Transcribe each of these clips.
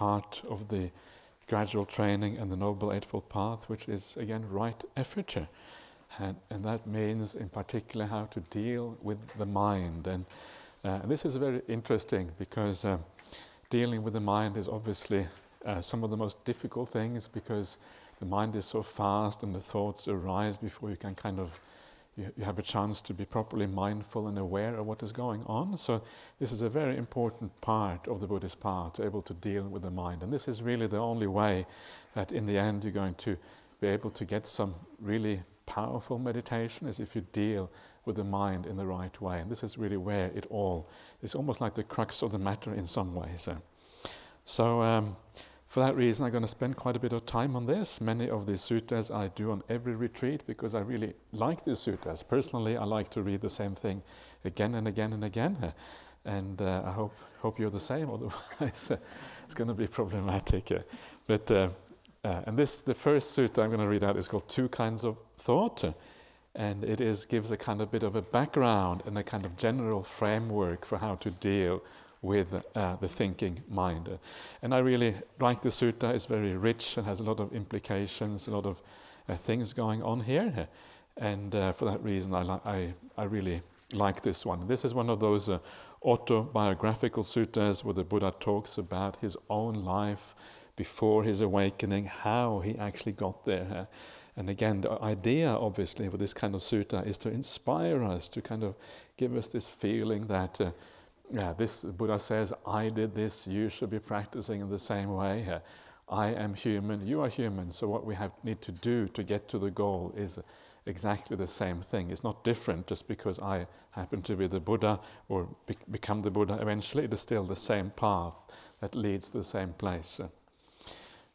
part of the gradual training and the Noble Eightfold Path, which is, again, right effort. And that means, in particular, how to deal with the mind. And this is very interesting because dealing with the mind is obviously some of the most difficult things, because the mind is so fast and the thoughts arise before you can you have a chance to be properly mindful and aware of what is going on. So this is a very important part of the Buddhist path, to be able to deal with the mind. And this is really the only way that in the end you're going to be able to get some really powerful meditation, is if you deal with the mind in the right way. And this is really where it's almost like the crux of the matter in some ways. So for that reason, I'm going to spend quite a bit of time on this. Many of these suttas I do on every retreat, because I really like these suttas. Personally, I like to read the same thing again and again and again. And I hope you're the same, otherwise it's going to be problematic. And the first sutta I'm going to read out is called Two Kinds of Thought. And it gives a kind of bit of a background and a kind of general framework for how to deal with the thinking mind. And I really like the sutta. It's very rich and has a lot of implications, a lot of things going on here. And for that reason, I really like this one. This is one of those autobiographical suttas where the Buddha talks about his own life before his awakening, how he actually got there. And again, the idea, obviously, with this kind of sutta is to inspire us, to kind of give us this feeling that this Buddha says, I did this, you should be practicing in the same way. I am human, you are human, so what we need to do to get to the goal is exactly the same thing. It's not different just because I happen to be the Buddha or become the Buddha eventually. It is still the same path that leads to the same place.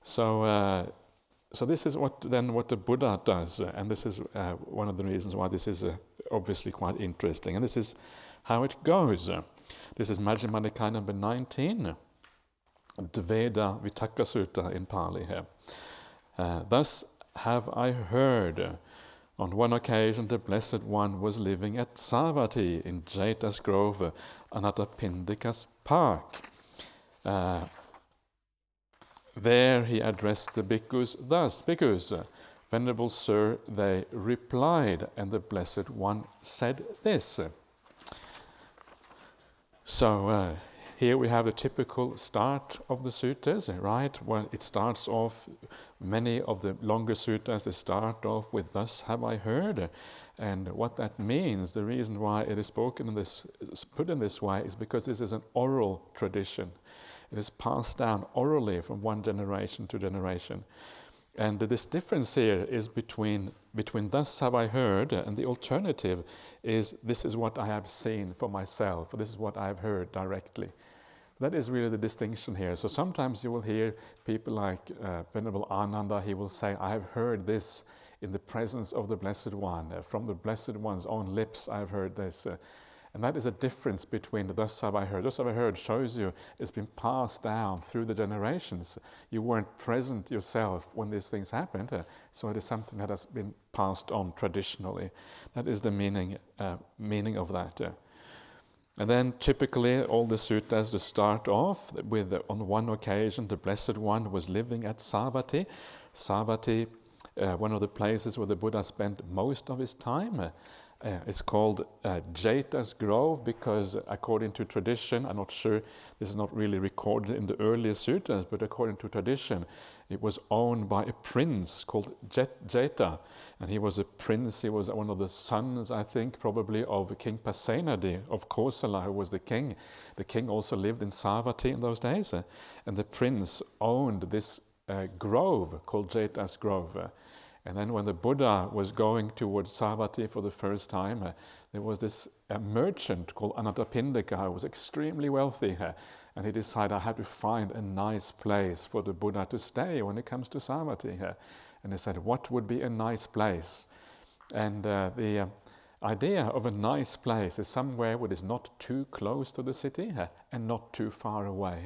So this is what the Buddha does, and this is one of the reasons why this is obviously quite interesting. And this is how it goes. This is Majjhima Nikaya number 19, Dveda Vitakka Sutta in Pali here. Thus have I heard, on one occasion the Blessed One was living at Savatthi in Jeta's Grove, Anathapindika's park. There he addressed the bhikkhus thus, Bhikkhus, Venerable Sir, they replied, and the Blessed One said this. So here we have the typical start of the suttas, right? Well, it starts off, many of the longer suttas, they start off with, thus have I heard. And what that means, the reason why it is spoken in this, put in this way, is because this is an oral tradition. It is passed down orally from one generation to generation. And this difference here is between thus have I heard and the alternative is this is what I have seen for myself, or this is what I have heard directly. That is really the distinction here. So sometimes you will hear people like Venerable Ananda, he will say, I have heard this in the presence of the Blessed One. From the Blessed One's own lips I have heard this. And that is a difference between thus have I heard. Thus have I heard shows you it's been passed down through the generations. You weren't present yourself when these things happened, so it is something that has been passed on traditionally. That is the meaning of that. And then typically all the suttas to start off with, on one occasion the Blessed One was living at Savatthi. Savatthi, one of the places where the Buddha spent most of his time. It's called Jeta's Grove because according to tradition, I'm not sure, this is not really recorded in the earlier suttas, but according to tradition, it was owned by a prince called Jeta. And he was a prince, he was one of the sons, I think, probably of King Pasenadi of Kosala, who was the king. The king also lived in Savatthi in those days. And the prince owned this grove called Jeta's Grove. And then when the Buddha was going towards Savatthi for the first time, there was this merchant called Anathapindika who was extremely wealthy, and he decided I have to find a nice place for the Buddha to stay when it comes to Savatthi. And he said, what would be a nice place? And the idea of a nice place is somewhere where it is not too close to the city and not too far away.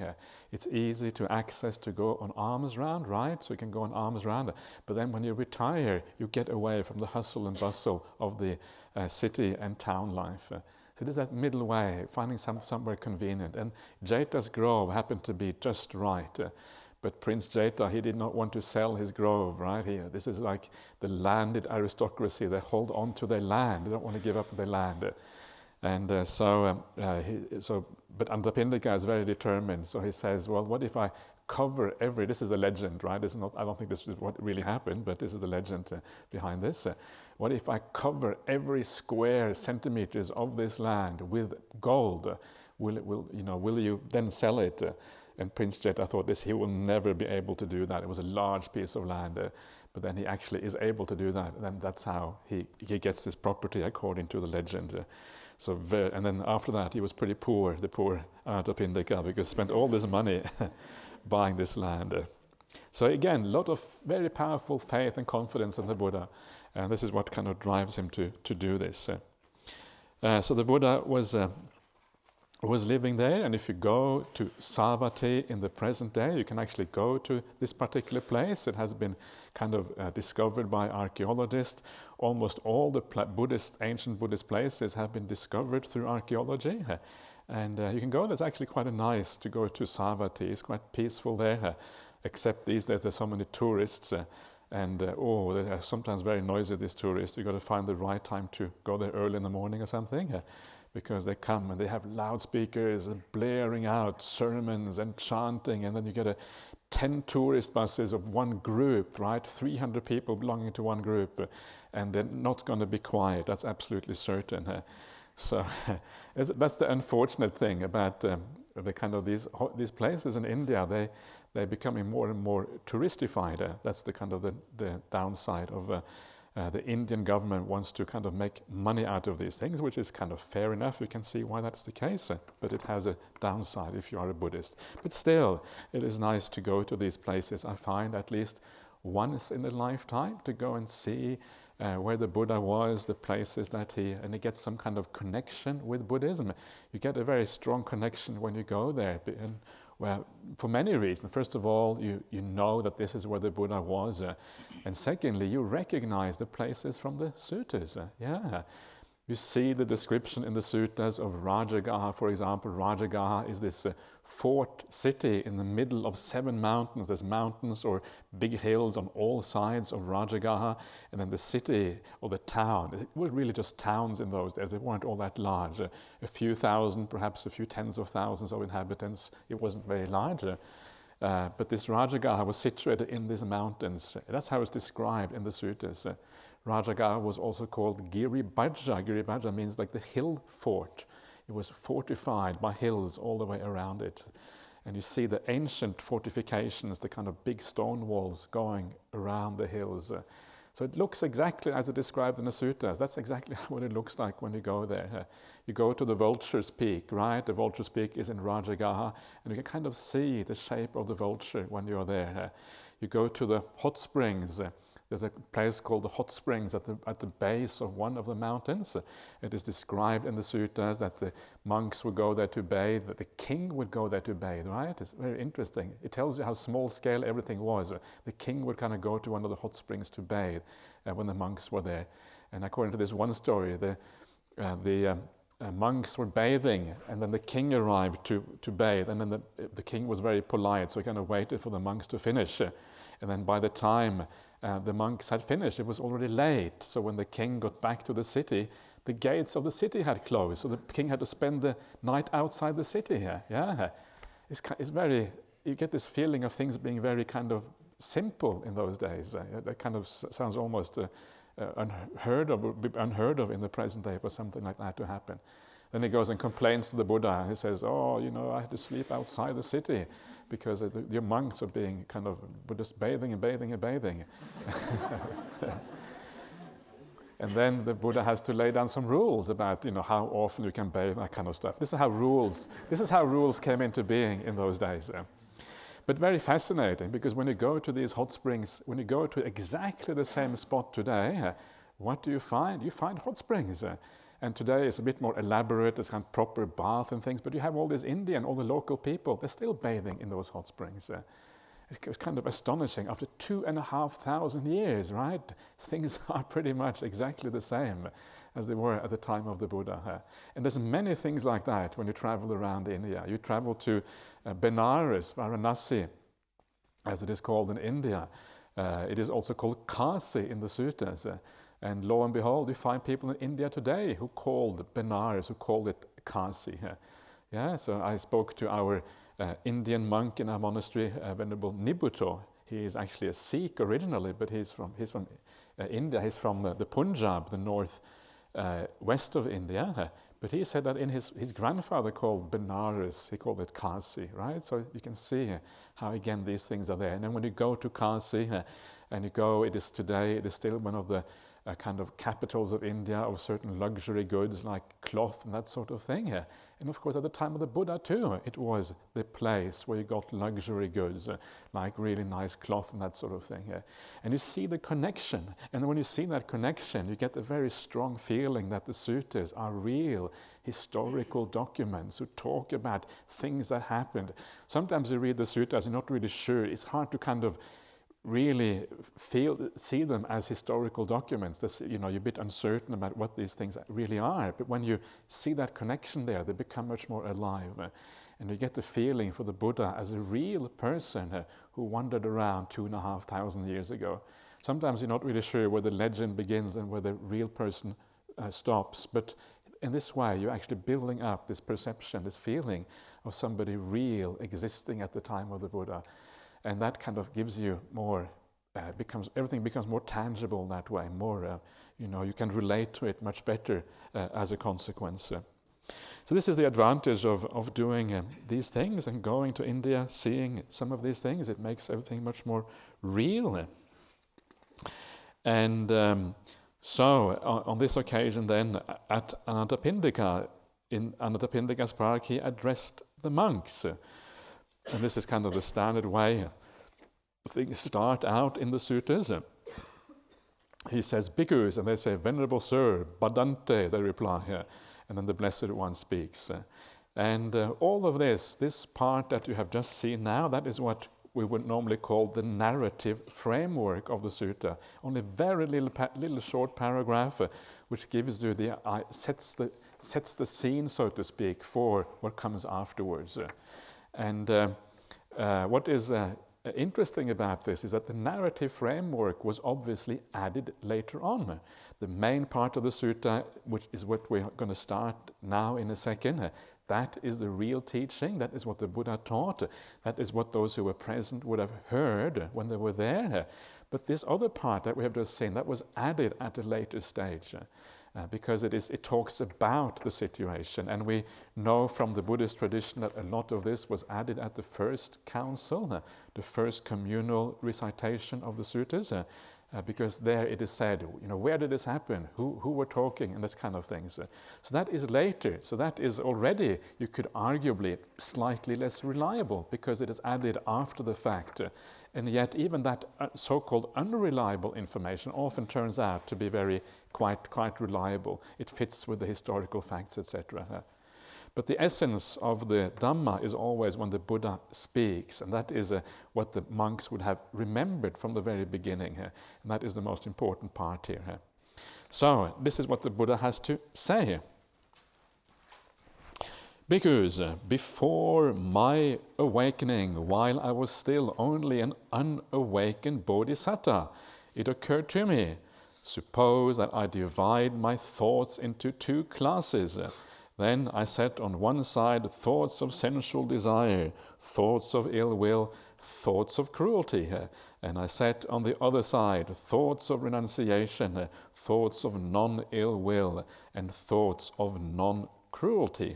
It's easy to access to go on arms round, right? So you can go on arms round. But then when you retire, you get away from the hustle and bustle of the city and town life. So it is that middle way, finding somewhere convenient. And Jeta's grove happened to be just right. But Prince Jeta, he did not want to sell his grove, right? This is like the landed aristocracy. They hold on to their land. They don't want to give up their land. But Antapindika is very determined. So he says, well, what if I cover this is the legend, right? This is not, I don't think this is what really happened, but this is the legend behind this. What if I cover every square centimeters of this land with gold? Will you then sell it? And Prince Jeta thought he will never be able to do that. It was a large piece of land, but then he actually is able to do that. And that's how he gets this property according to the legend. And then after that, he was pretty poor, the poor Antapindika, because he spent all this money buying this land. So again, a lot of very powerful faith and confidence in the Buddha. And this is what kind of drives him to do this. So the Buddha was living there, and if you go to Savatthi in the present day, you can actually go to this particular place. It has been kind of discovered by archaeologists. Almost all the ancient Buddhist places have been discovered through archaeology. And you can go. It's actually quite nice to go to Savatthi. It's quite peaceful there, except these days there's so many tourists. They are sometimes very noisy, these tourists. You've got to find the right time to go there early in the morning or something. Because they come and they have loudspeakers and blaring out sermons and chanting, and then you get 10 tourist buses of one group, right? 300 people belonging to one group, and they're not going to be quiet. That's absolutely certain. So that's the unfortunate thing about the kind of these places in India. They're becoming more and more touristified. That's the kind of the downside of. The Indian government wants to kind of make money out of these things, which is kind of fair enough. You can see why that's the case, but it has a downside if you are a Buddhist. But still, it is nice to go to these places. I find at least once in a lifetime to go and see where the Buddha was, the places and he gets some kind of connection with Buddhism. You get a very strong connection when you go there. Well, for many reasons. First of all, you know that this is where the Buddha was. And secondly, you recognize the places from the suttas. You see the description in the suttas of Rajagaha, for example. Rajagaha is this fort city in the middle of 7 mountains. There's mountains or big hills on all sides of Rajagaha. And then the city or the town, it was really just towns in those days. They weren't all that large. A few thousand, perhaps a few tens of thousands of inhabitants. It wasn't very large. But this Rajagaha was situated in these mountains. That's how it's described in the suttas. Rajagaha was also called Giribhaja. Giribhaja means like the hill fort. It was fortified by hills all the way around it. And you see the ancient fortifications, the kind of big stone walls going around the hills. So it looks exactly as it described in the suttas. That's exactly what it looks like when you go there. You go to the Vulture's Peak, right? The Vulture's Peak is in Rajagaha, and you can kind of see the shape of the vulture when you're there. You go to the hot springs. There's a place called the Hot Springs at the base of one of the mountains. It is described in the suttas that the monks would go there to bathe, that the king would go there to bathe, right? It's very interesting. It tells you how small scale everything was. The king would kind of go to one of the hot springs to bathe when the monks were there. And according to this one story, the monks were bathing, and then the king arrived to bathe, and then the king was very polite, so he kind of waited for the monks to finish. And then by the time the monks had finished, it was already late. So when the king got back to the city, the gates of the city had closed. So the king had to spend the night outside the city here. It's very, you get this feeling of things being very kind of simple in those days. That kind of sounds almost unheard of in the present day for something like that to happen. Then he goes and complains to the Buddha. He says, I had to sleep outside the city because your monks are being kind of just bathing and bathing and bathing. And then the Buddha has to lay down some rules about, how often you can bathe, that kind of stuff. This is how rules came into being in those days. But very fascinating, because when you go to these hot springs, when you go to exactly the same spot today, what do you find? You find hot springs. And today it's a bit more elaborate, there's kind of proper bath and things, but you have all this Indian, all the local people, they're still bathing in those hot springs. It's kind of astonishing. After 2,500 years, right? Things are pretty much exactly the same. as they were at the time of the Buddha. And there's many things like that when you travel around India. You travel to Benares, Varanasi, as it is called in India. It is also called Kasi in the suttas. And lo and behold, you find people in India today who called Benares, who called it Kasi. Yeah, so I spoke to our Indian monk in our monastery, Venerable Nibbutto. He is actually a Sikh originally, but he's from India. He's from the Punjab, the north west of India. But he said that in his grandfather called Benares, he called it Kasi, right? So you can see how, again, these things are there. And then when you go to Kasi, and you go, it is still one of the kind of capitals of India of certain luxury goods like cloth and that sort of thing. And of course, at the time of the Buddha too, it was the place where you got luxury goods, like really nice cloth and that sort of thing. And you see the connection. And when you see that connection, you get a very strong feeling that the suttas are real historical documents who talk about things that happened. Sometimes you read the suttas, you're not really sure. It's hard to kind of really see them as historical documents. You're a bit uncertain about what these things really are. But when you see that connection there, they become much more alive. And you get the feeling for the Buddha as a real person who wandered around 2,500 years ago. Sometimes you're not really sure where the legend begins and where the real person stops. But in this way, you're actually building up this perception, this feeling of somebody real existing at the time of the Buddha. And that kind of gives you more, everything becomes more tangible that way, more, you can relate to it much better as a consequence. So this is the advantage of doing these things and going to India, seeing some of these things. It makes everything much more real. And so on this occasion then, at Anathapindika, in Anathapindika's park, he addressed the monks. And this is kind of the standard way things start out in the suttas. He says, bhikkhus, and they say, Venerable Sir, Bhadante, they reply here. And then the Blessed One speaks. And all of this part that you have just seen now, that is what we would normally call the narrative framework of the sutta. Only very little short paragraph, which gives you sets the scene, so to speak, for what comes afterwards. And what is interesting about this is that the narrative framework was obviously added later on. The main part of the sutta, which is what we're going to start now in a second, that is the real teaching. That is what the Buddha taught. That is what those who were present would have heard when they were there. But this other part that we have just seen, that was added at a later stage. Because it talks about the situation, and we know from the Buddhist tradition that a lot of this was added at the first council, the first communal recitation of the suttas, because there it is said, where did this happen? Who were talking, and this kind of things. So that is later. So that is already, you could arguably, slightly less reliable because it is added after the fact. And yet even that so-called unreliable information often turns out to be quite reliable. It fits with the historical facts, etc. But the essence of the Dhamma is always when the Buddha speaks, and that is what the monks would have remembered from the very beginning, and that is the most important part here. So this is what the Buddha has to say. Because before my awakening, while I was still only an unawakened bodhisattva, it occurred to me, suppose that I divide my thoughts into two classes. Then I set on one side thoughts of sensual desire, thoughts of ill will, thoughts of cruelty. And I set on the other side thoughts of renunciation, thoughts of non-ill will, and thoughts of non-cruelty.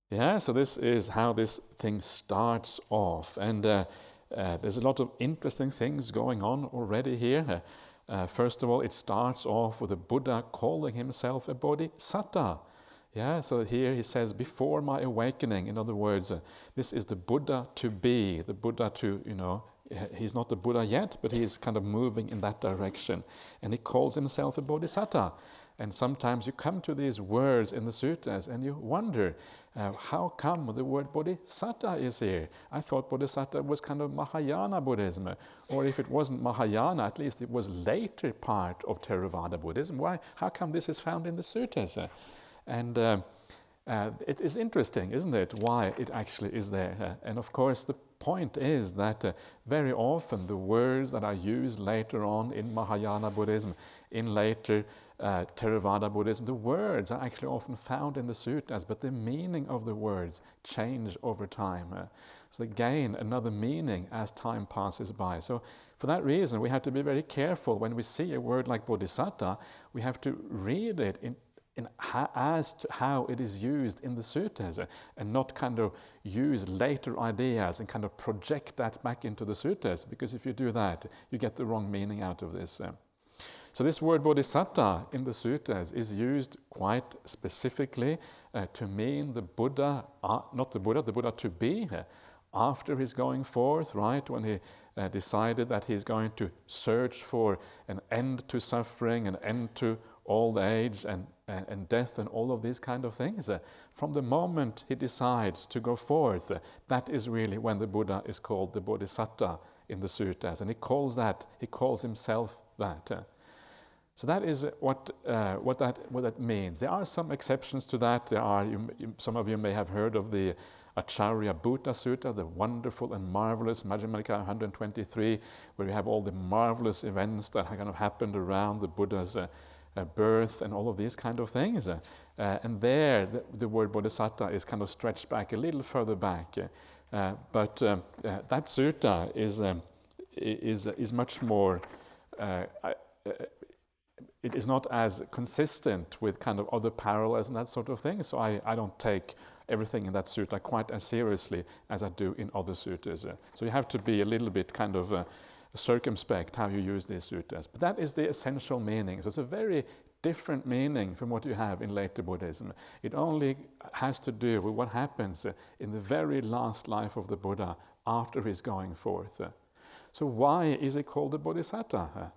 Yeah, so this is how this thing starts off. And there's a lot of interesting things going on already here. First of all, it starts off with the Buddha calling himself a bodhisattva. Yeah, so here he says, before my awakening. In other words, this is the Buddha to be, the Buddha to, he's not the Buddha yet, but he's kind of moving in that direction. And he calls himself a bodhisattva. And sometimes you come to these words in the suttas and you wonder, how come the word bodhisattva is here? I thought bodhisattva was kind of Mahayana Buddhism, or if it wasn't Mahayana, at least it was later part of Theravada Buddhism. Why? How come this is found in the suttas? And it is interesting, isn't it, why it actually is there? And of course, the point is that very often the words that are used later on in Mahayana Buddhism, in later Theravada Buddhism, the words are actually often found in the suttas, but the meaning of the words change over time. So they gain another meaning as time passes by. So for that reason, we have to be very careful when we see a word like bodhisattva. We have to read it as to how it is used in the suttas, and not kind of use later ideas and kind of project that back into the suttas, because if you do that, you get the wrong meaning out of this. So this word bodhisattva in the suttas is used quite specifically to mean the Buddha, not the Buddha to be, after his going forth, right, when he decided that he's going to search for an end to suffering, an end to old age and death and all of these kind of things. From the moment he decides to go forth, that is really when the Buddha is called the Bodhisattva in the suttas, and he calls himself that. So that is what that means. There are some exceptions to that. Some of you may have heard of the Acharya Bhuta Sutta, the wonderful and marvelous Majjhima Nikaya 123, where we have all the marvelous events that have kind of happened around the Buddha's birth and all of these kind of things. And there, the word bodhisattva is kind of stretched back a little further back. But that sutta is much more. It is not as consistent with kind of other parallels and that sort of thing. So I don't take everything in that sutta quite as seriously as I do in other suttas. So you have to be a little bit kind of circumspect how you use these suttas. But that is the essential meaning. So it's a very different meaning from what you have in later Buddhism. It only has to do with what happens in the very last life of the Buddha after his going forth. So why is it called the Bodhisattva?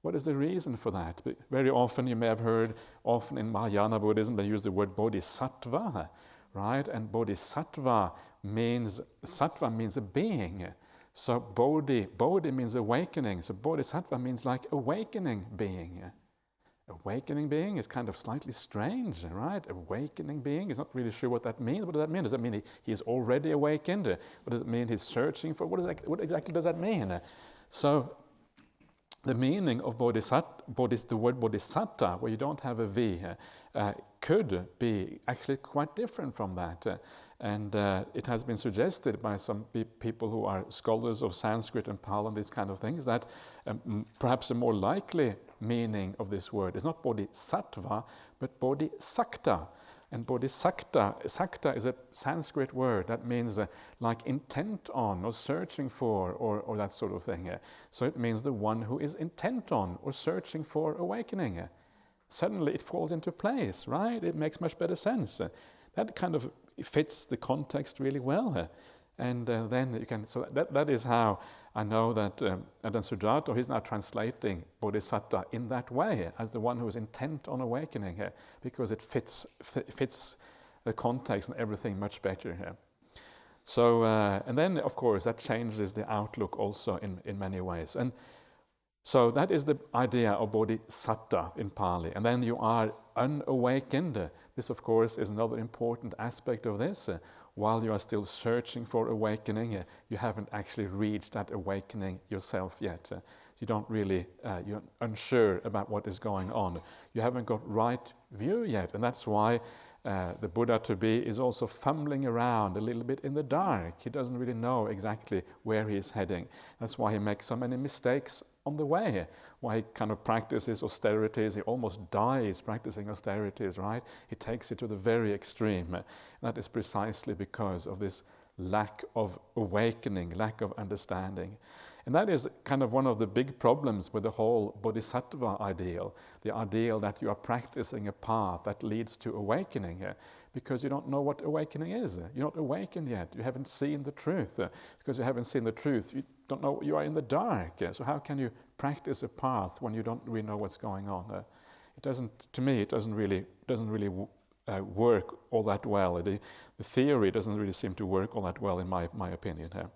What is the reason for that? Very often you may have heard, often in Mahayana Buddhism, they use the word bodhisattva, right? And bodhisattva means a being. So bodhi means awakening. So bodhisattva means like awakening being. Awakening being is kind of slightly strange, right? Awakening being is not really sure what that means. What does that mean? Does that mean he is already awakened? What does it mean he's searching for? What exactly does that mean? So the meaning of the word bodhisattva, where you don't have a V, could be actually quite different from that. And it has been suggested by some people who are scholars of Sanskrit and Pali and these kind of things that perhaps a more likely meaning of this word is not bodhisattva, but bodhisakta. And bodhisakta is a Sanskrit word that means like intent on or searching for or that sort of thing. So it means the one who is intent on or searching for awakening. Suddenly it falls into place, right? It makes much better sense. That kind of fits the context really well. And then you can, so that is how I know that Ajahn Sujato, he's now translating bodhisattva in that way, as the one who is intent on awakening here, because it fits the context and everything much better here. So, and then of course that changes the outlook also in many ways. And so that is the idea of bodhisattva in Pali. And then you are unawakened. This of course is another important aspect of this. While you are still searching for awakening, you haven't actually reached that awakening yourself yet. You don't really, you're unsure about what is going on. You haven't got right view yet, and that's why the Buddha to be is also fumbling around a little bit in the dark. He doesn't really know exactly where he is heading. That's why he makes so many mistakes on the way, why he kind of practices austerities. He almost dies practicing austerities, right? He takes it to the very extreme. That is precisely because of this lack of awakening, lack of understanding. And that is kind of one of the big problems with the whole bodhisattva ideal, the ideal that you are practicing a path that leads to awakening, because you don't know what awakening is. You're not awakened yet. You haven't seen the truth. Because you haven't seen the truth, you don't know, you are in the dark. So how can you practice a path when you don't really know what's going on? it doesn't. To me, it doesn't really work all that well. The theory doesn't really seem to work all that well, in my opinion here.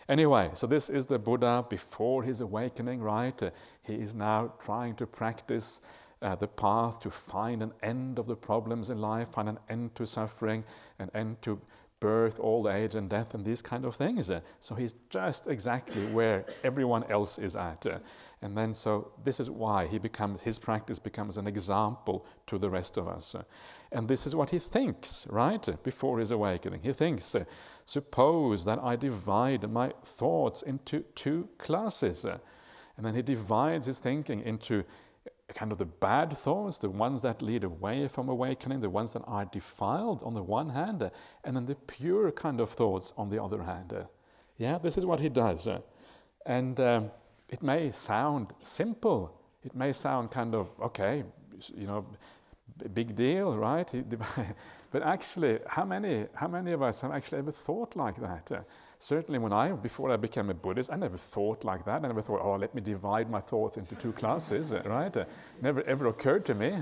Anyway, so this is the Buddha before his awakening, right? He is now trying to practice the path to find an end of the problems in life, find an end to suffering, an end to birth, old age, and death, and these kind of things. So he's just exactly where everyone else is at. And then, so this is why his practice becomes an example to the rest of us. And this is what he thinks, right? Before his awakening. He thinks, suppose that I divide my thoughts into two classes. And then he divides his thinking into kind of the bad thoughts, the ones that lead away from awakening, the ones that are defiled on the one hand, and then the pure kind of thoughts on the other hand. Yeah, this is what he does. And it may sound simple. It may sound kind of, okay, big deal, right? But actually, how many of us have actually ever thought like that? Certainly before I became a Buddhist, I never thought like that. I never thought, oh, let me divide my thoughts into two classes, right? Never ever occurred to me.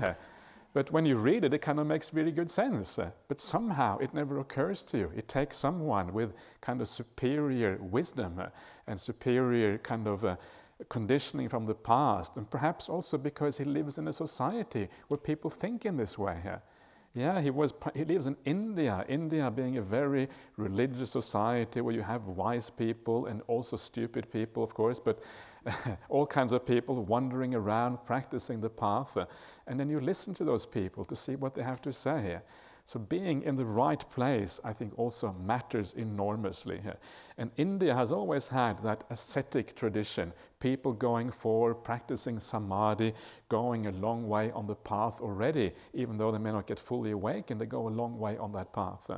But when you read it, it kind of makes really good sense. But somehow it never occurs to you. It takes someone with kind of superior wisdom and superior kind of conditioning from the past, and perhaps also because he lives in a society where people think in this way. Yeah, he lives in India, India being a very religious society where you have wise people and also stupid people, of course, but all kinds of people wandering around practicing the path. And then you listen to those people to see what they have to say. So being in the right place, I think, also matters enormously. And India has always had that ascetic tradition, people going forward, practicing samadhi, going a long way on the path already, even though they may not get fully awakened, they go a long way on that path.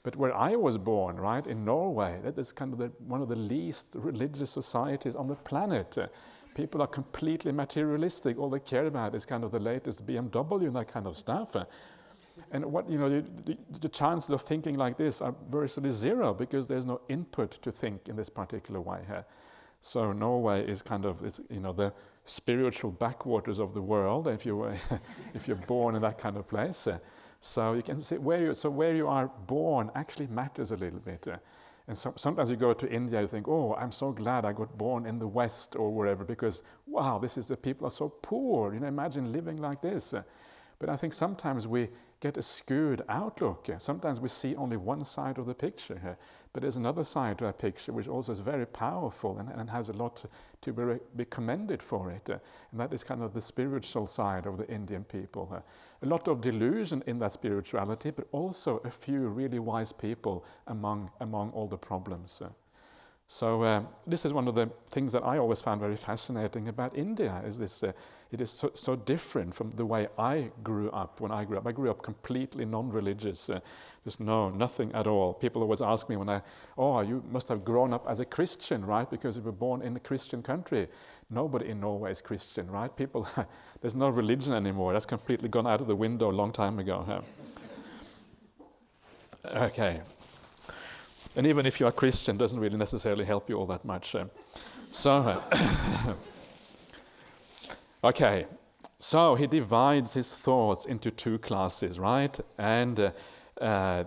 But where I was born, right, in Norway, that is kind of one of the least religious societies on the planet. People are completely materialistic. All they care about is kind of the latest BMW and that kind of stuff. And the chances of thinking like this are virtually zero because there's no input to think in this particular way here. So Norway is kind of the spiritual backwaters of the world if you're born in that kind of place. So you can see where you are born actually matters a little bit. And sometimes you go to India, you think, oh, I'm so glad I got born in the West or wherever because wow, the people are so poor. Imagine living like this. But I think sometimes we get a skewed outlook. Sometimes we see only one side of the picture. But there's another side to that picture which also is very powerful and has a lot to be commended for it. And that is kind of the spiritual side of the Indian people. A lot of delusion in that spirituality, but also a few really wise people among all the problems. So this is one of the things that I always found very fascinating about India, is this, it is so different from the way I grew up when I grew up. I grew up completely non-religious, just nothing at all. People always ask me you must have grown up as a Christian, right? Because you were born in a Christian country. Nobody in Norway is Christian, right? There's no religion anymore. That's completely gone out of the window a long time ago. Okay. And even if you are Christian, doesn't really necessarily help you all that much. Okay, so he divides his thoughts into two classes, right? And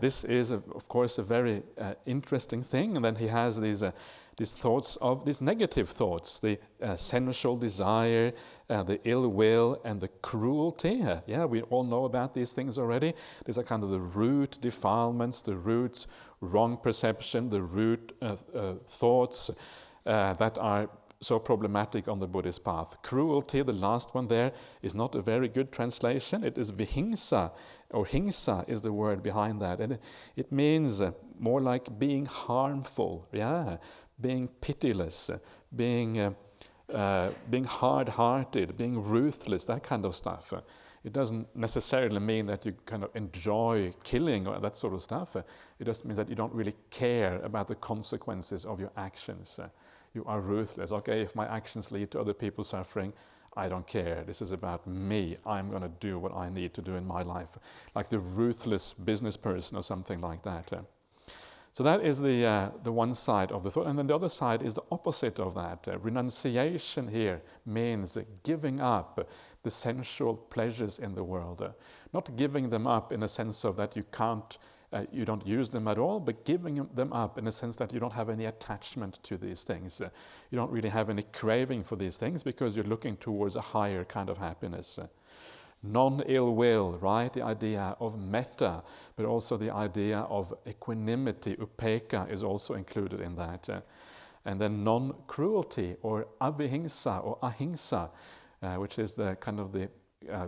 this is, of course, a very interesting thing. And then he has these negative thoughts, the sensual desire, the ill will, and the cruelty. We all know about these things already. These are kind of the root defilements, the root wrong perception, the root thoughts that are so problematic on the Buddhist path. Cruelty, the last one there, is not a very good translation. It is vihingsa, or hingsa is the word behind that. And it means more like being harmful, being pitiless, being hard-hearted, being ruthless, that kind of stuff. It doesn't necessarily mean that you kind of enjoy killing or that sort of stuff. It just means that you don't really care about the consequences of your actions. You are ruthless. Okay, if my actions lead to other people suffering, I don't care. This is about me. I'm going to do what I need to do in my life. Like the ruthless business person or something like that. So that is the one side of the thought. And then the other side is the opposite of that. Renunciation here means giving up the sensual pleasures in the world. Not giving them up in a sense of that you don't use them at all, but giving them up in a sense that you don't have any attachment to these things. You don't really have any craving for these things because you're looking towards a higher kind of happiness. Non-ill will, right? The idea of metta, but also the idea of equanimity, upekkha, is also included in that. And then non-cruelty, or avihingsa or ahimsa, which is the kind of the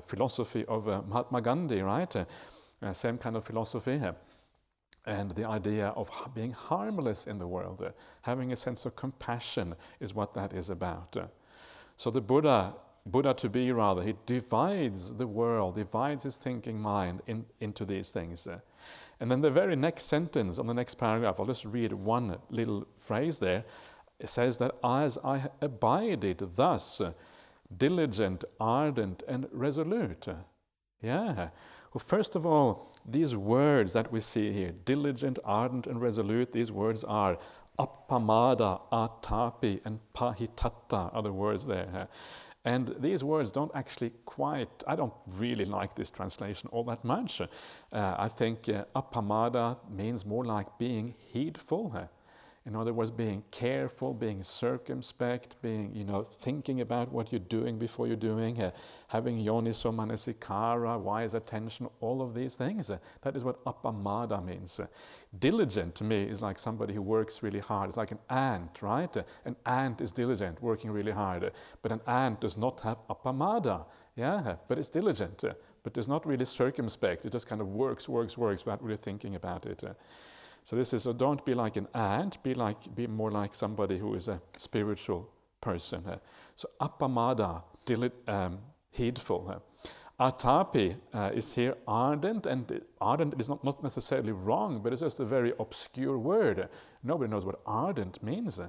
philosophy of Mahatma Gandhi, right? Same kind of philosophy. And the idea of being harmless in the world, having a sense of compassion is what that is about. So the Buddha to be rather, he divides the world, divides his thinking mind into these things. And then the very next sentence on the next paragraph, I'll just read one little phrase there. It says that as I abided thus, diligent, ardent, and resolute. Yeah. Well, first of all, these words that we see here, diligent, ardent, and resolute, these words are appamada, atapi, and pahitatta are the words there. And these words don't actually I don't really like this translation all that much. I think appamada means more like being heedful. In other words, being careful, being circumspect, being, thinking about what you're doing before you're doing, having yoniso manasikara, wise attention, all of these things. That is what appamada means. Diligent to me is like somebody who works really hard. It's like an ant, right? An ant is diligent, working really hard. But an ant does not have appamada, but it's diligent. But it's not really circumspect. It just kind of works without really thinking about it. So don't be like an ant, be more like somebody who is a spiritual person. So appamada, heedful. Atapi is here ardent, and ardent is not necessarily wrong, but it's just a very obscure word. Nobody knows what ardent means.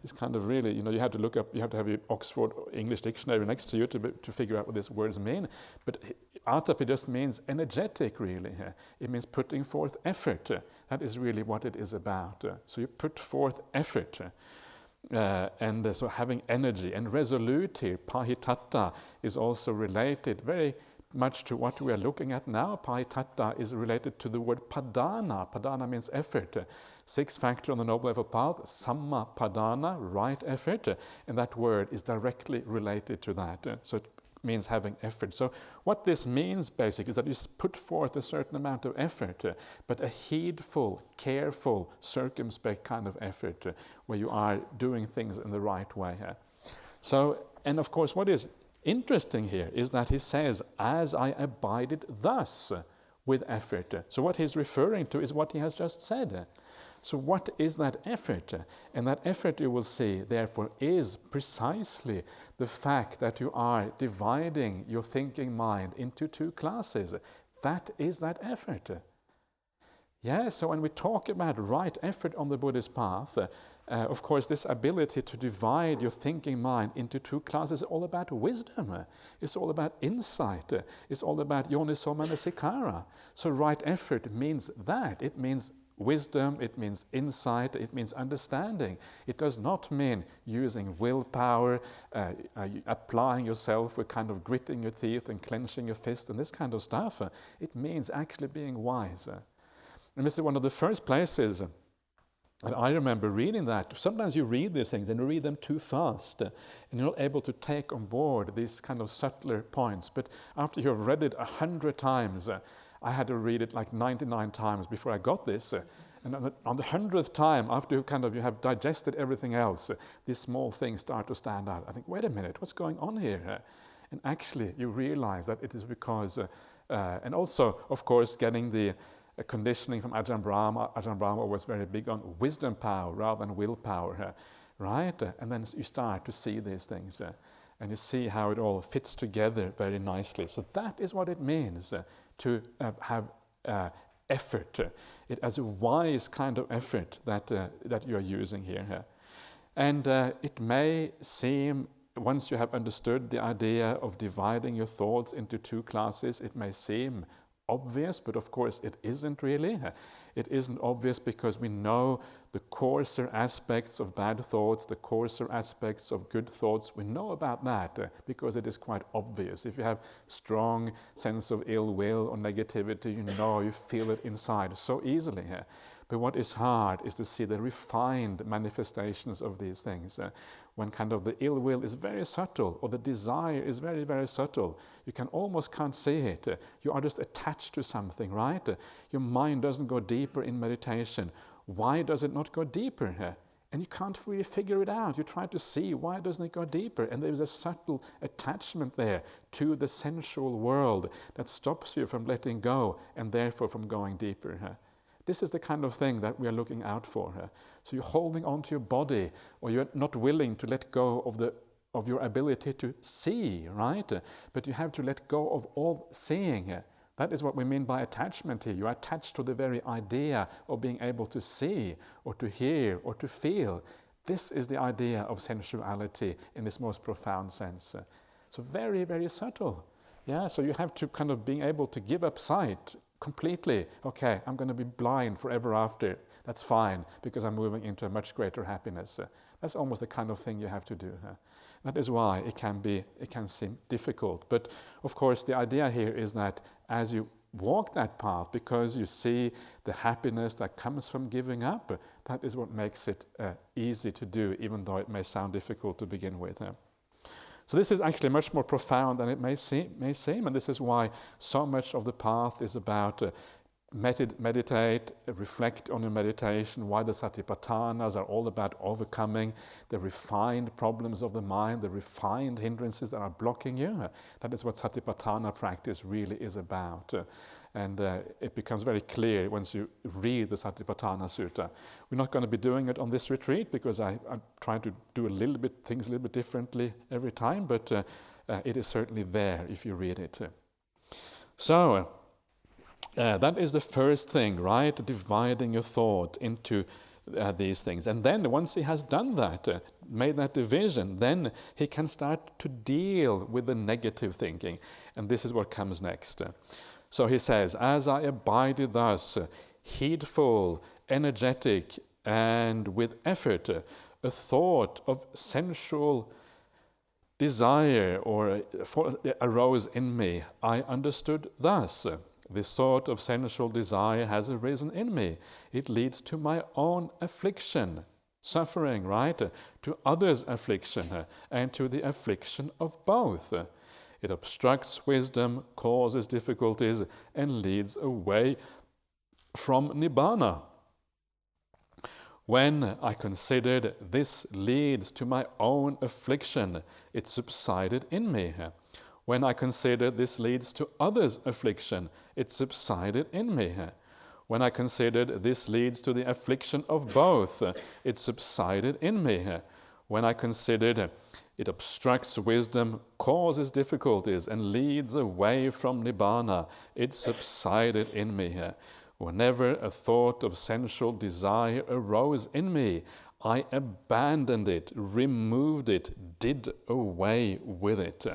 It's kind of really, you have to look up, you have to have your Oxford English Dictionary next to you to figure out what these words mean. But atapi just means energetic, really. It means putting forth effort. That is really what it is about. So you put forth effort. So having energy. And resolute here, pahitatta, is also related very much to what we are looking at now. Pahitatta is related to the word padana. Padana means effort. Sixth factor on the Noble Eightfold Path, samma padana, right effort. And that word is directly related to that. So it means having effort. So what this means basically is that you put forth a certain amount of effort, but a heedful, careful, circumspect kind of effort where you are doing things in the right way. So, and of course, what is interesting here is that he says, as I abided thus with effort. So what he's referring to is what he has just said. So what is that effort? And that effort, you will see, therefore, is precisely the fact that you are dividing your thinking mind into two classes. That is that effort. So when we talk about right effort on the Buddhist path, of course, this ability to divide your thinking mind into two classes is all about wisdom. It's all about insight. It's all about yoniso manasikara. So right effort means that. It means wisdom, it means insight, it means understanding. It does not mean using willpower, applying yourself with kind of gritting your teeth and clenching your fist and this kind of stuff. It means actually being wise. And this is one of the first places, and I remember reading that. Sometimes you read these things and you read them too fast and you're not able to take on board these kind of subtler points. But after you have read it 100 times, I had to read it like 99 times before I got this. And on the 100th time, after you have digested everything else, these small things start to stand out. I think, wait a minute, what's going on here? And actually, you realize that it is because, and also, of course, getting the conditioning from Ajahn Brahma. Ajahn Brahma was very big on wisdom power rather than willpower, right? And then you start to see these things, and you see how it all fits together very nicely. So that is what it means to have effort. It as a wise kind of effort that you are using here. And it may seem, once you have understood the idea of dividing your thoughts into two classes, it may seem obvious, but of course it isn't really. It isn't obvious because we know the coarser aspects of bad thoughts, the coarser aspects of good thoughts. We know about that because it is quite obvious. If you have strong sense of ill will or negativity, you feel it inside so easily. But what is hard is to see the refined manifestations of these things. When kind of the ill will is very subtle, or the desire is very, very subtle, you can't see it. You are just attached to something, right? Your mind doesn't go deeper in meditation. Why does it not go deeper? And you can't really figure it out. You try to see why doesn't it go deeper, and there is a subtle attachment there to the sensual world that stops you from letting go and therefore from going deeper. This is the kind of thing that we are looking out for. So you're holding on to your body, or you're not willing to let go of your ability to see, right? But you have to let go of all seeing. That is what we mean by attachment here. You are attached to the very idea of being able to see, or to hear, or to feel. This is the idea of sensuality in its most profound sense. So very, very subtle. Yeah, so you have to kind of being able to give up sight completely. Okay, I'm going to be blind forever after. That's fine, because I'm moving into a much greater happiness. That's almost the kind of thing you have to do. That is why it can seem difficult. But of course, the idea here is that as you walk that path, because you see the happiness that comes from giving up, that is what makes it easy to do, even though it may sound difficult to begin with. So this is actually much more profound than it may seem, and this is why so much of the path is about meditate, reflect on your meditation, why the Satipatthanas are all about overcoming the refined problems of the mind, the refined hindrances that are blocking you. That is what Satipatthana practice really is about. And it becomes very clear once you read the Satipatthana Sutta. We're not going to be doing it on this retreat because I'm trying to do things a little bit differently every time, but it is certainly there if you read it. So, that is the first thing, right? Dividing your thought into these things. And then once he has done that, made that division, then he can start to deal with the negative thinking. And this is what comes next. So he says, as I abided thus, heedful, energetic, and with effort, a thought of sensual desire arose in me. I understood thus. This thought of sensual desire has arisen in me. It leads to my own affliction, suffering, right? To others' affliction, and to the affliction of both. It obstructs wisdom, causes difficulties, and leads away from Nibbana. When I considered this leads to my own affliction, it subsided in me. When I considered this leads to others' affliction, it subsided in me. When I considered this leads to the affliction of both, it subsided in me. When I considered it obstructs wisdom, causes difficulties, and leads away from Nibbana, it subsided in me. Whenever a thought of sensual desire arose in me, I abandoned it, removed it, did away with it.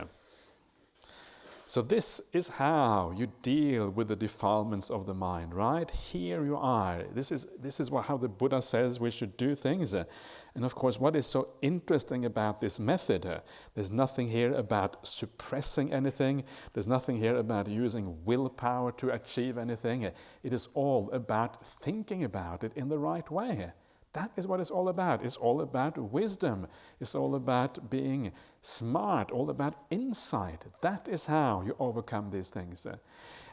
So this is how you deal with the defilements of the mind, right? Here you are. This is how the Buddha says we should do things. And of course, what is so interesting about this method, there's nothing here about suppressing anything. There's nothing here about using willpower to achieve anything. It is all about thinking about it in the right way. That is what it's all about. It's all about wisdom. It's all about being smart, all about insight. That is how you overcome these things.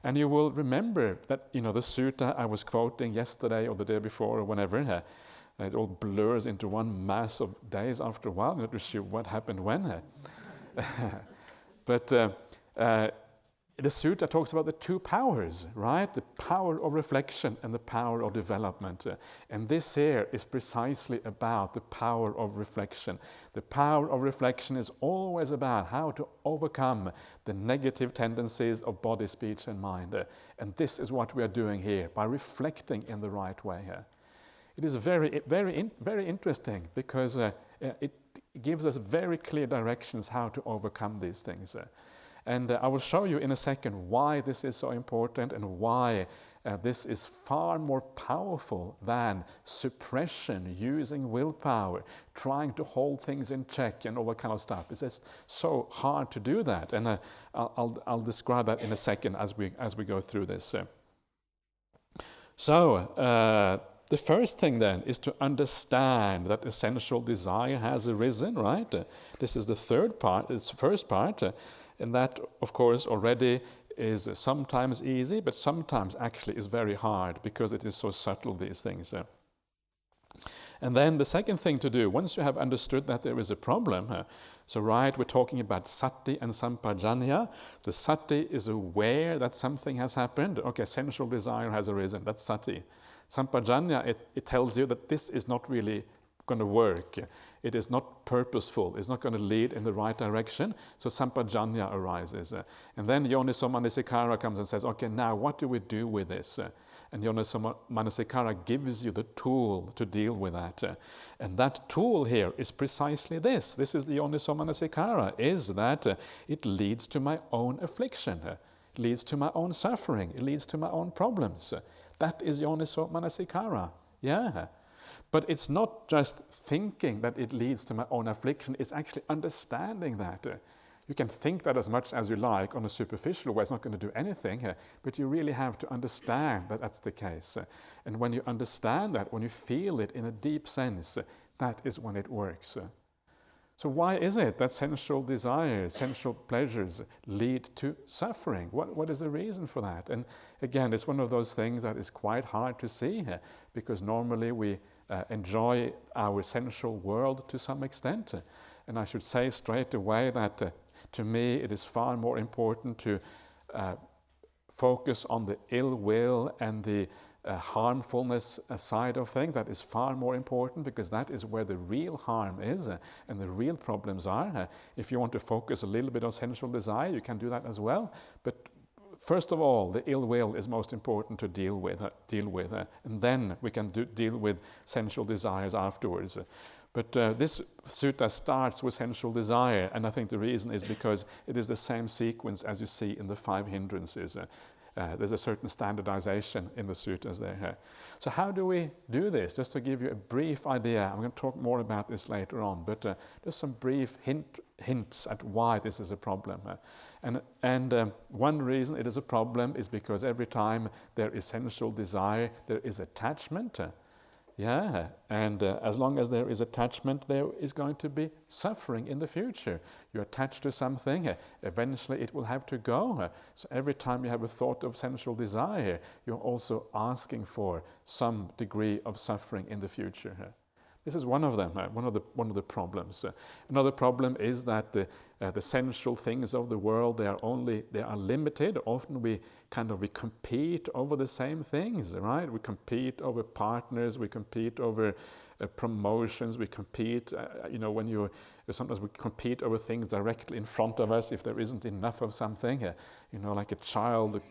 And you will remember that, the sutta I was quoting yesterday or the day before or whenever, it all blurs into one mass of days after a while. I'm not really sure what happened when. But the sutta talks about the two powers, right? The power of reflection and the power of development. And this here is precisely about the power of reflection. The power of reflection is always about how to overcome the negative tendencies of body, speech, and mind. And this is what we are doing here, by reflecting in the right way. It is very, very, very interesting because it gives us very clear directions how to overcome these things. And I will show you in a second why this is so important and why this is far more powerful than suppression, using willpower, trying to hold things in check and all that kind of stuff. It's just so hard to do that, and I'll describe that in a second as we go through this. So the first thing then is to understand that essential desire has arisen, right? This is the third part, it's the first part, and that, of course, already is sometimes easy, but sometimes actually is very hard because it is so subtle, these things. And then the second thing to do, once you have understood that there is a problem, so right, we're talking about sati and sampajanya. The sati is aware that something has happened. Okay, sensual desire has arisen, that's sati. Sampajanya, it tells you that this is not really going to work. It is not purposeful. It's not going to lead in the right direction. So sampajanya arises. And then yoniso manasikara comes and says, okay, now what do we do with this? And yoniso manasikara gives you the tool to deal with that. And that tool here is precisely this. This is the yoniso manasikara, is that it leads to my own affliction. It leads to my own suffering. It leads to my own problems. That is yoniso manasikara. Yeah. But it's not just thinking that it leads to my own affliction, it's actually understanding that. You can think that as much as you like on a superficial way, it's not going to do anything, but you really have to understand that that's the case. And when you understand that, when you feel it in a deep sense, that is when it works. So why is it that sensual desires, sensual pleasures lead to suffering? What is the reason for that? And again, it's one of those things that is quite hard to see, because normally we enjoy our sensual world to some extent. And I should say straight away that to me it is far more important to focus on the ill will and the harmfulness side of things. That is far more important, because that is where the real harm is and the real problems are. If you want to focus a little bit on sensual desire, you can do that as well. But first of all, the ill will is most important to deal with, and then we can deal with sensual desires afterwards. But this sutta starts with sensual desire, and I think the reason is because it is the same sequence as you see in the 5 hindrances. There's a certain standardization in the suttas there. So how do we do this? Just to give you a brief idea, I'm going to talk more about this later on, but just some brief hints at why this is a problem. And one reason it is a problem is because every time there is sensual desire, there is attachment. And as long as there is attachment, there is going to be suffering in the future. You're attached to something, eventually it will have to go. So every time you have a thought of sensual desire, you're also asking for some degree of suffering in the future. This is one of them, one of the problems. Another problem is that the sensual things of the world, they are limited. Often we compete over the same things, right? We compete over partners, we compete over promotions, we compete. Sometimes we compete over things directly in front of us if there isn't enough of something. Like a child,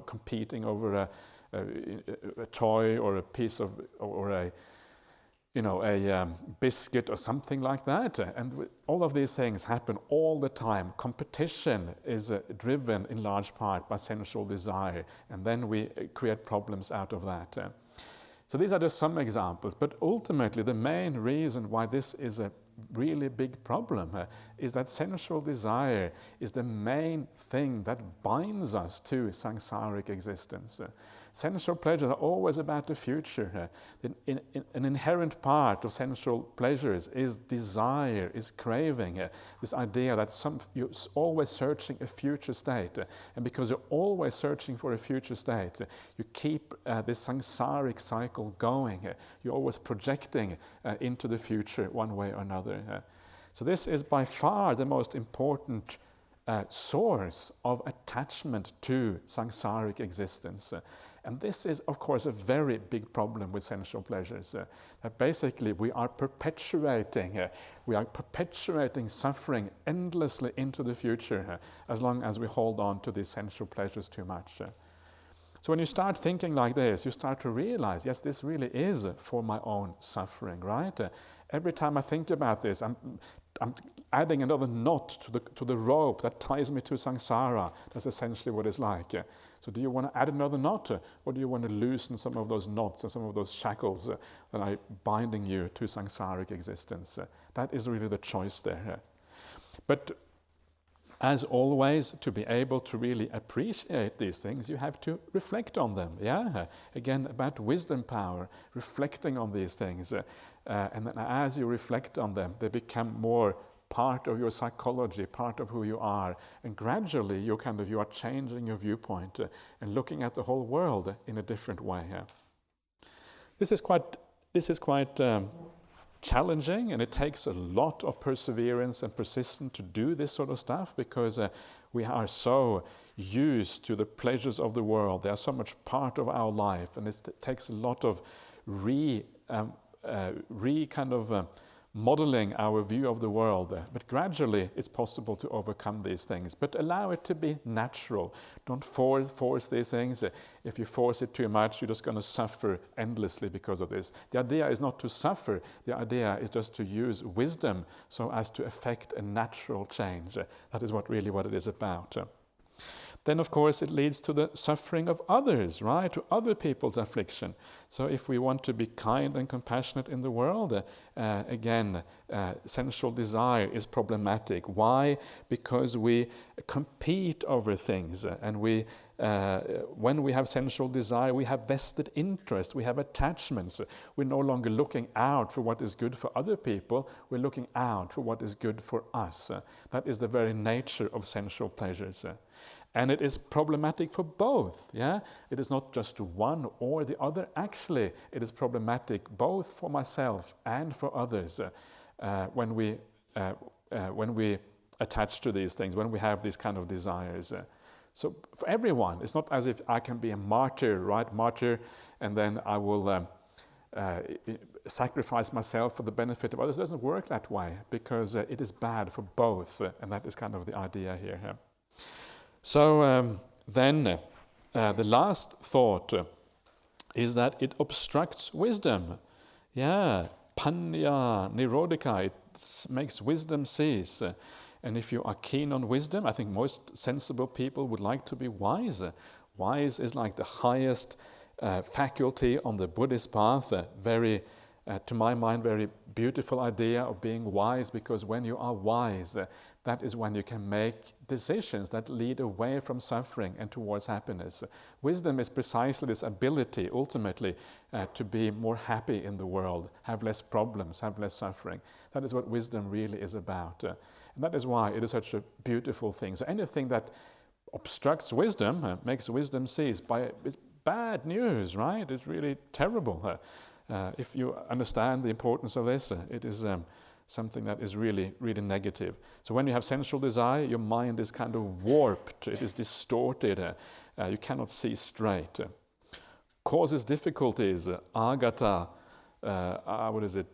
competing over a toy or a piece of or a biscuit or something like that. And all of these things happen all the time. Competition is driven in large part by sensual desire, and then we create problems out of that. So these are just some examples, but ultimately the main reason why this is a really big problem is that sensual desire is the main thing that binds us to samsaric existence. Sensual pleasures are always about the future. An inherent part of sensual pleasures is desire, is craving, this idea that you're always searching a future state. And because you're always searching for a future state, you keep this samsaric cycle going. You're always projecting into the future one way or another. So this is by far the most important source of attachment to samsaric existence. And this is, of course, a very big problem with sensual pleasures. That basically we are perpetuating suffering endlessly into the future as long as we hold on to these sensual pleasures too much. So when you start thinking like this, you start to realize, yes, this really is for my own suffering, right? every time I think about this, I'm adding another knot to the rope that ties me to samsara. That's essentially what it's like. So do you want to add another knot, or do you want to loosen some of those knots and some of those shackles that are binding you to samsaric existence? That is really the choice there. But as always, to be able to really appreciate these things, you have to reflect on them. Yeah, again, about wisdom power, reflecting on these things. And then as you reflect on them, they become more part of your psychology, part of who you are. And gradually, you are changing your viewpoint and looking at the whole world in a different way. This is quite challenging, and it takes a lot of perseverance and persistence to do this sort of stuff, because we are so used to the pleasures of the world. They are so much part of our life, and it takes a lot of modeling our view of the world. But gradually it's possible to overcome these things. But allow it to be natural. Don't force these things. If you force it too much, you're just going to suffer endlessly because of this. The idea is not to suffer. The idea is just to use wisdom so as to effect a natural change. That is what it is about. Then, of course, it leads to the suffering of others, right? To other people's affliction. So if we want to be kind and compassionate in the world, again, sensual desire is problematic. Why? Because we compete over things, and when we have sensual desire, we have vested interest, we have attachments. We're no longer looking out for what is good for other people, we're looking out for what is good for us. That is the very nature of sensual pleasures. And it is problematic for both, yeah? It is not just one or the other. Actually, it is problematic both for myself and for others when we attach to these things, when we have these kind of desires. So for everyone, it's not as if I can be a martyr, right? Martyr, and then I will sacrifice myself for the benefit of others. It doesn't work that way, because it is bad for both, and that is kind of the idea here. So then the last thought is that it obstructs wisdom. Yeah, panya, nirodhika, it makes wisdom cease. And if you are keen on wisdom, I think most sensible people would like to be wise. Wise is like the highest faculty on the Buddhist path. Very, to my mind, very beautiful idea of being wise, because when you are wise, that is when you can make decisions that lead away from suffering and towards happiness. Wisdom is precisely this ability, ultimately, to be more happy in the world, have less problems, have less suffering. That is what wisdom really is about. And that is why it is such a beautiful thing. So anything that obstructs wisdom, makes wisdom cease, it's bad news, right? It's really terrible. If you understand the importance of this, it is something that is really, really negative. So when you have sensual desire, your mind is kind of warped, it is distorted, you cannot see straight. Causes difficulties, agata, agata,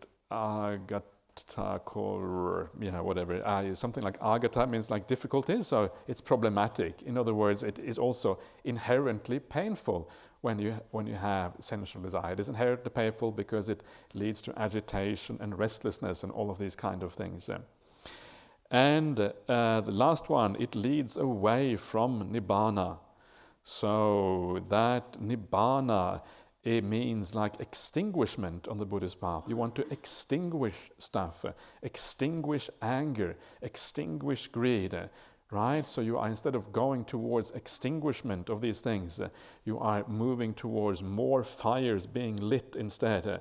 whatever. Something like agata means like difficulties, so it's problematic. In other words, it is also inherently painful when you have sensual desire. It is inherently painful because it leads to agitation and restlessness and all of these kind of things. And the last one, it leads away from nibbana. So that nibbana, it means like extinguishment on the Buddhist path. You want to extinguish stuff, extinguish anger, extinguish greed, right? So you are, instead of going towards extinguishment of these things, you are moving towards more fires being lit instead.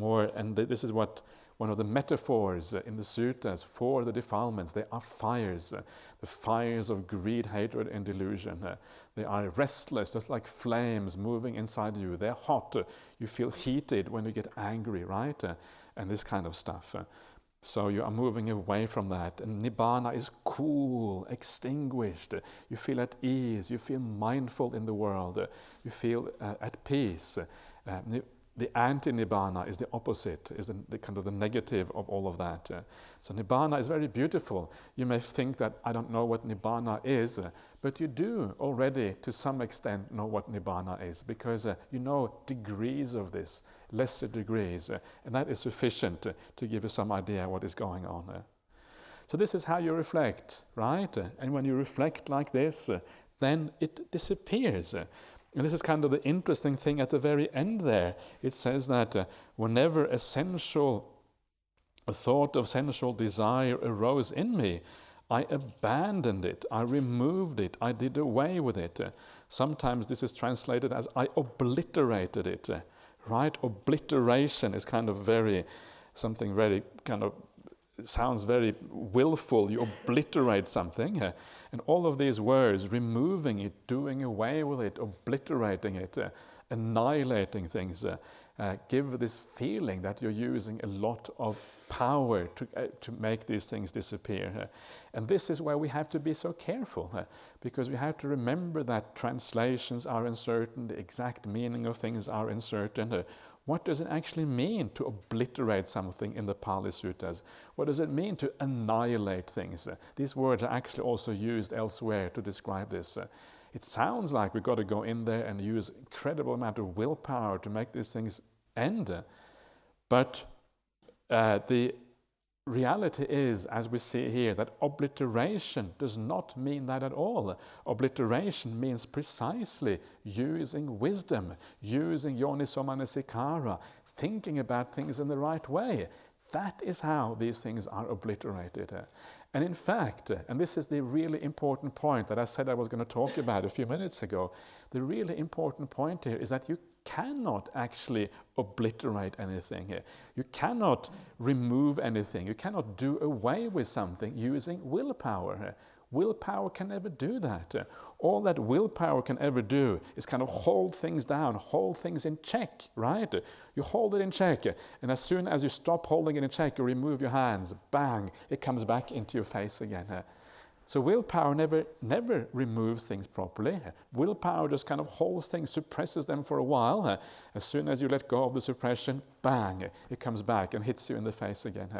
And this is what one of the metaphors in the suttas for the defilements, they are fires, the fires of greed, hatred, and delusion. They are restless, just like flames moving inside you. They're hot. You feel heated when you get angry, right? And this kind of stuff. So you are moving away from that. And nibbana is cool, extinguished. You feel at ease. You feel mindful in the world. You feel at peace. the anti-nibbana is the opposite, is the kind of the negative of all of that. So nibbana is very beautiful. You may think that I don't know what nibbana is, but you do already to some extent know what nibbana is, because you know degrees of this, lesser degrees, and that is sufficient to give you some idea what is going on. So this is how you reflect, right? And when you reflect like this, then it disappears. And this is kind of the interesting thing at the very end there. It says that whenever a thought of sensual desire arose in me, I abandoned it, I removed it, I did away with it. Sometimes this is translated as I obliterated it, right? Obliteration is kind of something very kind of, it sounds very willful. You obliterate something. And all of these words, removing it, doing away with it, obliterating it, annihilating things, give this feeling that you're using a lot of power to make these things disappear. And this is where we have to be so careful, because we have to remember that translations are uncertain, the exact meaning of things are uncertain. What does it actually mean to obliterate something in the Pali Suttas? What does it mean to annihilate things? These words are actually also used elsewhere to describe this. It sounds like we've got to go in there and use incredible amount of willpower to make these things end. But the reality is, as we see here, that obliteration does not mean that at all. Obliteration means precisely using wisdom, using yoniso manasikara, thinking about things in the right way. That is how these things are obliterated. And in fact, and this is the really important point that I said I was going to talk about a few minutes ago, the really important point here is that you cannot actually obliterate anything. You cannot remove anything. You cannot do away with something using willpower. Willpower can never do that. All that willpower can ever do is kind of hold things down, hold things in check, right? You hold it in check, and as soon as you stop holding it in check, you remove your hands, bang, it comes back into your face again. So willpower never removes things properly. Willpower just kind of holds things, suppresses them for a while. As soon as you let go of the suppression, bang, it comes back and hits you in the face again.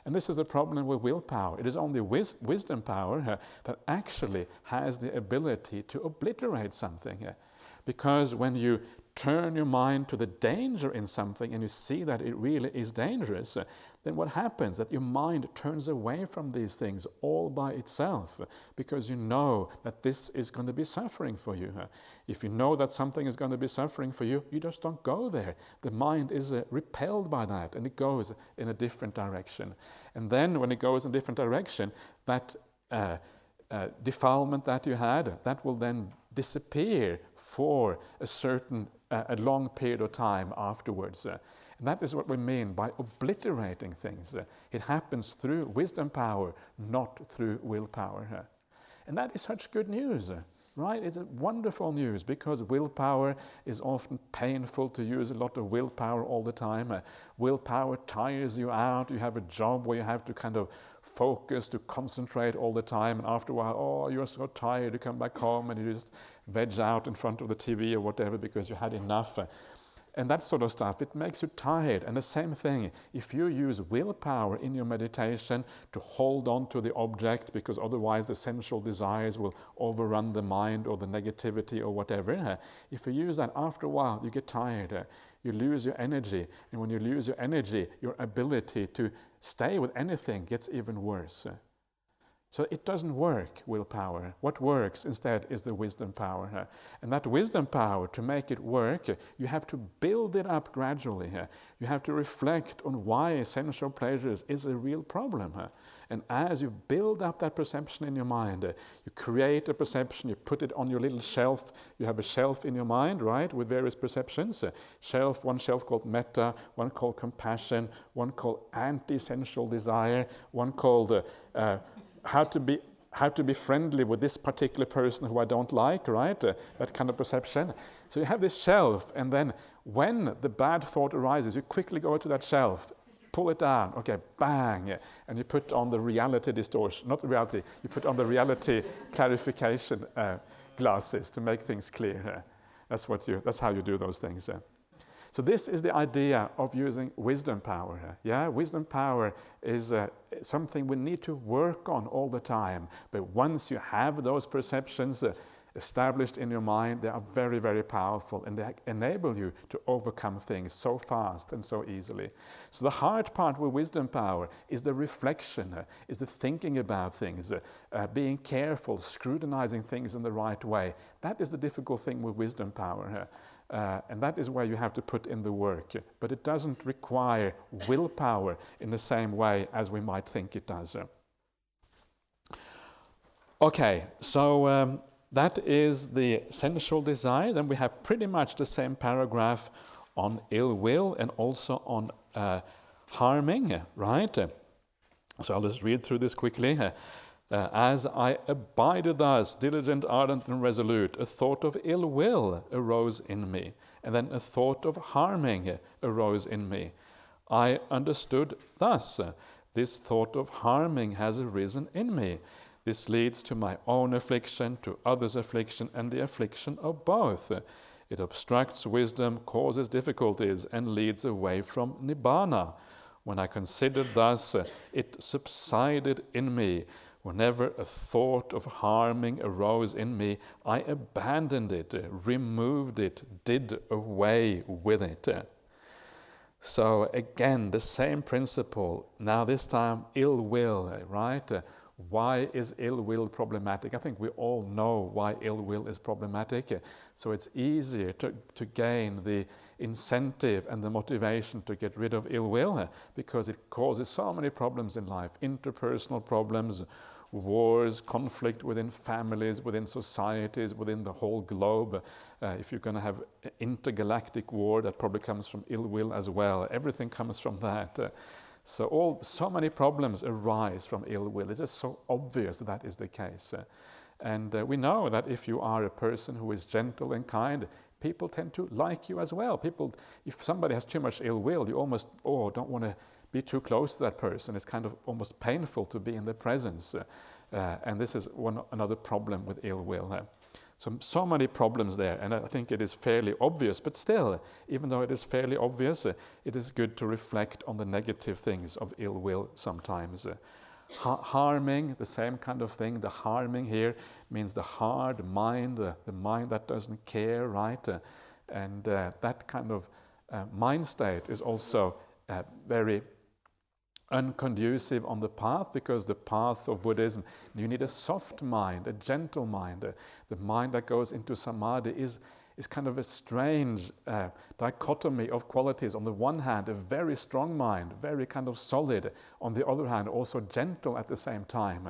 And this is the problem with willpower. It is only wisdom power that actually has the ability to obliterate something. Because when you turn your mind to the danger in something and you see that it really is dangerous, then what happens? That your mind turns away from these things all by itself, because you know that this is going to be suffering for you. If you know that something is going to be suffering for you, you just don't go there. The mind is repelled by that, and it goes in a different direction. And then when it goes in a different direction, that defilement that you had, that will then disappear for a long period of time afterwards. And that is what we mean by obliterating things. It happens through wisdom power, not through willpower. And that is such good news, right? It's a wonderful news, because willpower is often painful to use a lot of willpower all the time. Willpower tires you out. You have a job where you have to kind of focus, to concentrate all the time, and after a while, oh, you're so tired, you come back home and you just veg out in front of the TV or whatever because you had enough. And that sort of stuff, it makes you tired. And the same thing, if you use willpower in your meditation to hold on to the object, because otherwise the sensual desires will overrun the mind or the negativity or whatever, if you use that, after a while you get tired, you lose your energy. And when you lose your energy, your ability to stay with anything gets even worse. So it doesn't work, willpower. What works instead is the wisdom power. And that wisdom power, to make it work, you have to build it up gradually. You have to reflect on why sensual pleasures is a real problem. And as you build up that perception in your mind, you create a perception, you put it on your little shelf. You have a shelf in your mind, right, with various perceptions. One shelf called metta, one called compassion, one called anti-sensual desire, one called how to be friendly with this particular person who I don't like, right? That kind of perception. So you have this shelf, and then when the bad thought arises, you quickly go to that shelf, pull it down, okay, bang, and you put on the reality distortion, not the reality, you put on the reality clarification glasses to make things clear. That's how you do those things. So this is the idea of using wisdom power here. Yeah, wisdom power is something we need to work on all the time. But once you have those perceptions established in your mind, they are very, very powerful, and they enable you to overcome things so fast and so easily. So the hard part with wisdom power is the reflection, is the thinking about things, being careful, scrutinizing things in the right way. That is the difficult thing with wisdom power. And that is where you have to put in the work. But it doesn't require willpower in the same way as we might think it does. Okay, so that is the sensual desire. Then we have pretty much the same paragraph on ill will and also on harming, right? So I'll just read through this quickly. As I abided thus, diligent, ardent, and resolute, a thought of ill will arose in me, and then a thought of harming arose in me. I understood thus, this thought of harming has arisen in me. This leads to my own affliction, to others' affliction, and the affliction of both. It obstructs wisdom, causes difficulties, and leads away from nibbana. When I considered thus, it subsided in me. Whenever a thought of harming arose in me, I abandoned it, removed it, did away with it. So again, the same principle. Now this time, ill will, right? Why is ill will problematic? I think we all know why ill will is problematic. So it's easier to gain the incentive and the motivation to get rid of ill will because it causes so many problems in life, interpersonal problems, wars, conflict within families, within societies, within the whole globe. If you're going to have an intergalactic war, that probably comes from ill will as well. Everything comes from that. So many problems arise from ill will. It's just so obvious that is the case. And we know that if you are a person who is gentle and kind, people tend to like you as well. If somebody has too much ill will, you almost don't want to be too close to that person. It's kind of almost painful to be in their presence. And this is another problem with ill will. So many problems there, and I think it is fairly obvious, but still, even though it is fairly obvious, it is good to reflect on the negative things of ill will sometimes. Harming, the same kind of thing. The harming here means the hard mind, the mind that doesn't care, right? And that kind of mind state is also very unconducive on the path, because the path of Buddhism, you need a soft mind, a gentle mind. The mind that goes into samadhi is kind of a strange dichotomy of qualities. On the one hand, a very strong mind, very kind of solid. On the other hand, also gentle at the same time.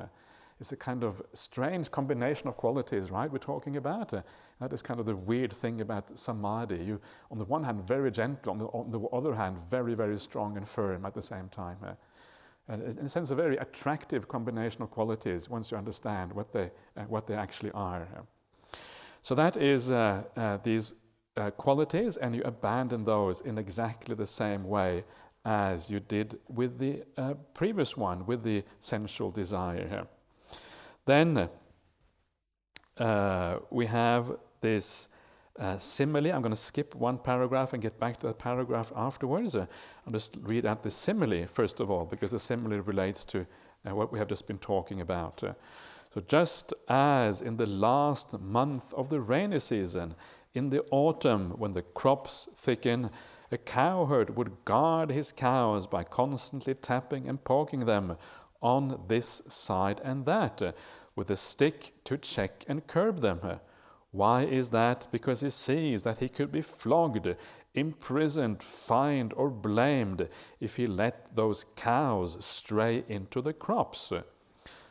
It's a kind of strange combination of qualities, right, we're talking about. That is kind of the weird thing about samadhi. You, on the one hand, very gentle, on the other hand, very, very strong and firm at the same time. And in a sense, a very attractive combination of qualities once you understand what they actually are. So that is these qualities, and you abandon those in exactly the same way as you did with the previous one, with the sensual desire. Then we have this simile. I'm going to skip one paragraph and get back to that paragraph afterwards. I'll just read out the simile first of all, because the simile relates to what we have just been talking about. So just as in the last month of the rainy season, in the autumn when the crops thicken, a cowherd would guard his cows by constantly tapping and poking them on this side and that, with a stick to check and curb them. Why is that? Because he sees that he could be flogged, imprisoned, fined, or blamed if he let those cows stray into the crops.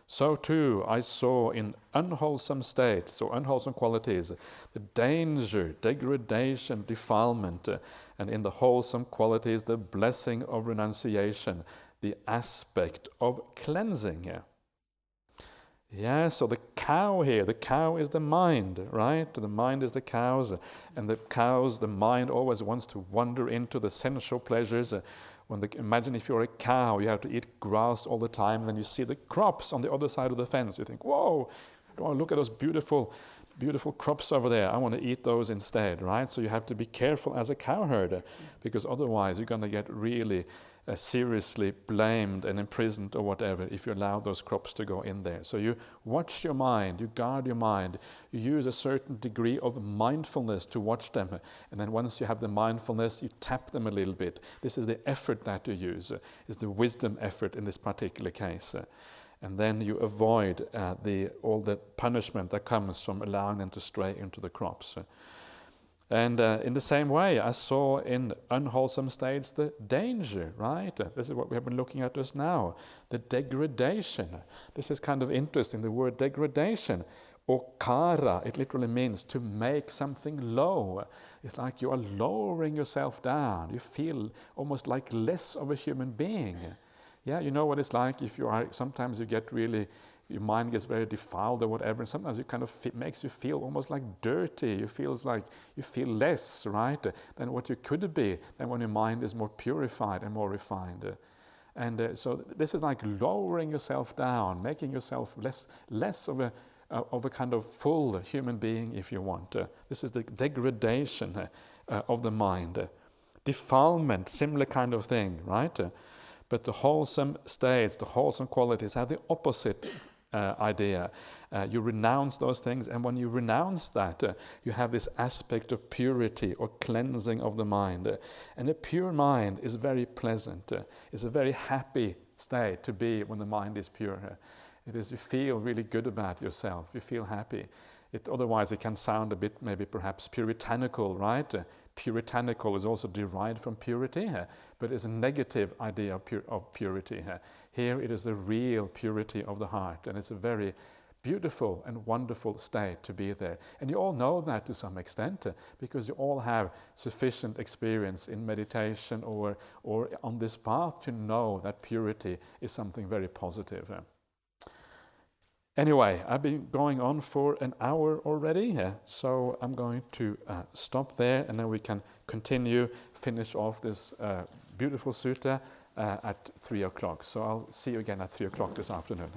So too I saw in unwholesome states, or unwholesome qualities, the danger, degradation, defilement, and in the wholesome qualities, the blessing of renunciation, the aspect of cleansing. Yeah, so the cow here, the cow is the mind, right? The mind is the cows, and the mind always wants to wander into the sensual pleasures. Imagine if you're a cow, you have to eat grass all the time, and then you see the crops on the other side of the fence. You think, whoa, Oh, look at those beautiful crops over there. I want to eat those instead, right? So you have to be careful as a cowherder, because otherwise you're going to get really seriously blamed and imprisoned or whatever if you allow those crops to go in there. So you watch your mind, you guard your mind, you use a certain degree of mindfulness to watch them, and then once you have the mindfulness, you tap them a little bit. This is the effort that you use, is the wisdom effort in this particular case. And then you avoid all the punishment that comes from allowing them to stray into the crops. And in the same way, I saw in unwholesome states the danger, right? This is what we have been looking at just now, the degradation. This is kind of interesting, the word degradation. Okara, it literally means to make something low. It's like you are lowering yourself down. You feel almost like less of a human being. Yeah, you know what it's like if you are, sometimes you get really, your mind gets very defiled or whatever, and sometimes it kind of makes you feel almost like dirty. You feel like you feel less, right, than what you could be, than when your mind is more purified and more refined. So this is like lowering yourself down, making yourself less of a kind of full human being, if you want. This is the degradation of the mind. Defilement, similar kind of thing, right? But the wholesome states, the wholesome qualities have the opposite idea. You renounce those things, and when you renounce that, you have this aspect of purity or cleansing of the mind. And a pure mind is very pleasant. It's a very happy state to be when the mind is pure. It is, you feel really good about yourself. You feel happy. Otherwise, it can sound a bit, maybe perhaps puritanical, right? Puritanical is also derived from purity, but it's a negative idea of purity. Here it is the real purity of the heart, and it's a very beautiful and wonderful state to be there. And you all know that to some extent, because you all have sufficient experience in meditation or on this path to know that purity is something very positive. Anyway, I've been going on for an hour already, so I'm going to stop there, and then we can finish off this beautiful sutta at 3 o'clock. So I'll see you again at 3 o'clock this afternoon.